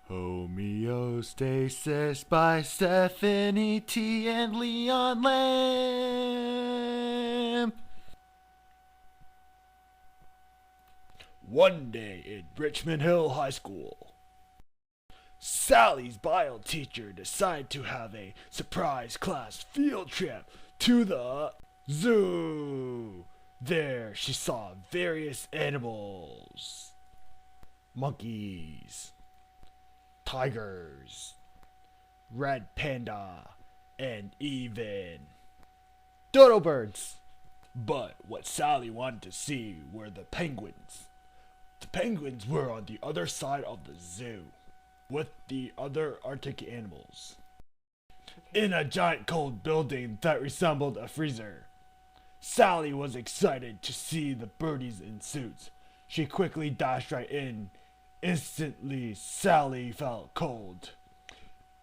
Homeostasis by Stephanie T. and Leon Lamb. One day in Richmond Hill High School, Sally's bio teacher decided to have a surprise class field trip to the zoo. There she saw various animals: monkeys, tigers, red panda, and even dodo birds. But what Sally wanted to see were the penguins. The penguins were on the other side of the zoo, with the other Arctic animals, in a giant cold building that resembled a freezer. Sally was excited to see the birdies in suits. She quickly dashed right in. Instantly, Sally felt cold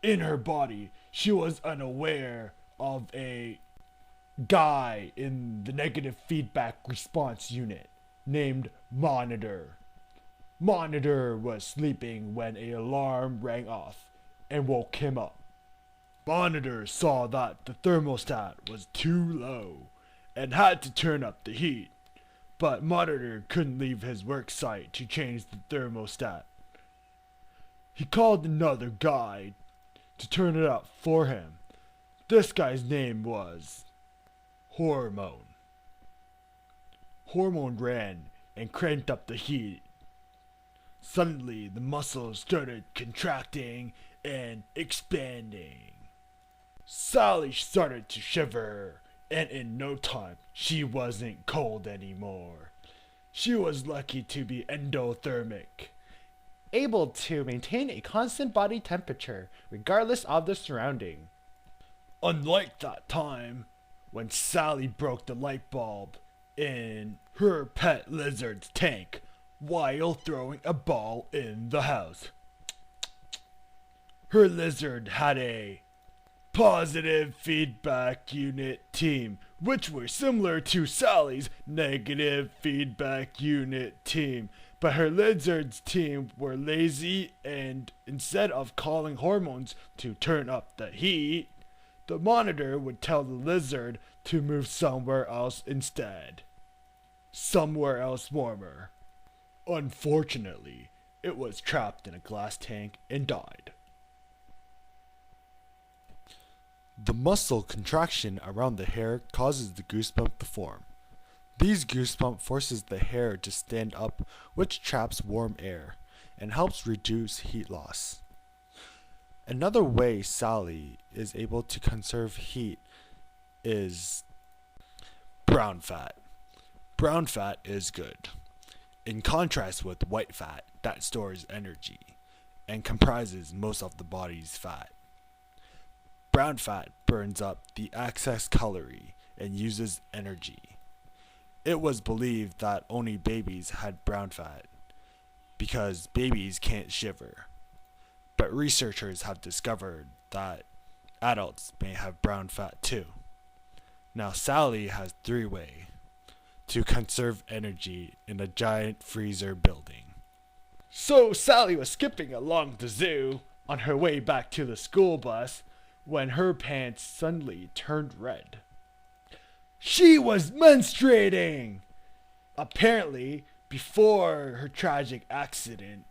in her body. She was unaware of a guy in the negative feedback response unit named Monitor. Monitor was sleeping when an alarm rang off and woke him up. Monitor saw that the thermostat was too low and had to turn up the heat. But Monitor couldn't leave his work site to change the thermostat. He called another guy to turn it up for him. This guy's name was Hormone. Hormone ran and cranked up the heat. Suddenly, the muscles started contracting and expanding. Sally started to shiver, and in no time, she wasn't cold anymore. She was lucky to be endothermic, able to maintain a constant body temperature regardless of the surrounding. Unlike that time when Sally broke the light bulb in her pet lizard's tank while throwing a ball in the house. Her lizard had a positive feedback unit team, which were similar to Sally's negative feedback unit team. But her lizard's team were lazy, and instead of calling Hormones to turn up the heat, the Monitor would tell the lizard to move somewhere else instead. Somewhere else warmer. Unfortunately, it was trapped in a glass tank and died. The muscle contraction around the hair causes the goosebump to form. These goosebump forces the hair to stand up, which traps warm air and helps reduce heat loss. Another way Sally is able to conserve heat is brown fat. Brown fat is good, in contrast with white fat that stores energy and comprises most of the body's fat. Brown fat burns up the excess calorie and uses energy. It was believed that only babies had brown fat because babies can't shiver. But researchers have discovered that adults may have brown fat too. Now Sally has 3 ways to conserve energy in a giant freezer building. So Sally was skipping along the zoo on her way back to the school bus when her pants suddenly turned red. She was menstruating! Apparently, before her tragic accident,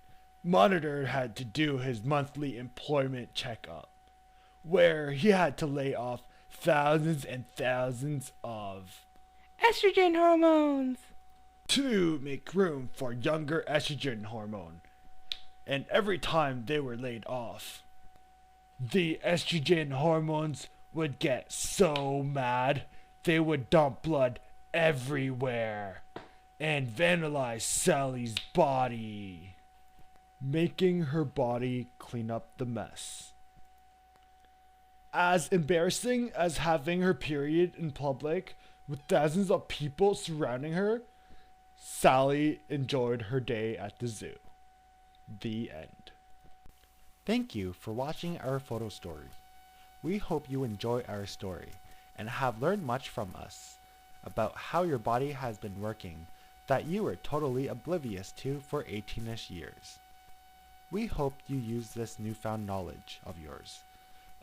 Monitor had to do his monthly employment checkup, where he had to lay off thousands and thousands of estrogen hormones to make room for younger estrogen hormone. And every time they were laid off, the estrogen hormones would get so mad they would dump blood everywhere and vandalize Sally's body, making her body clean up the mess. As embarrassing as having her period in public with thousands of people surrounding her, Sally enjoyed her day at the zoo. The end. Thank you for watching our photo story. We hope you enjoy our story and have learned much from us about how your body has been working that you were totally oblivious to for 18ish years. We hope you use this newfound knowledge of yours,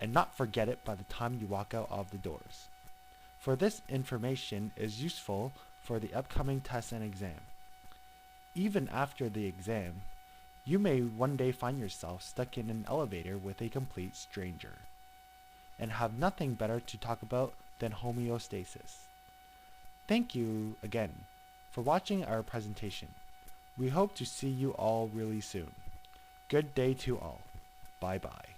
and not forget it by the time you walk out of the doors. For this information is useful for the upcoming test and exam. Even after the exam, you may one day find yourself stuck in an elevator with a complete stranger, and have nothing better to talk about than homeostasis. Thank you again for watching our presentation. We hope to see you all really soon. Good day to all. Bye bye.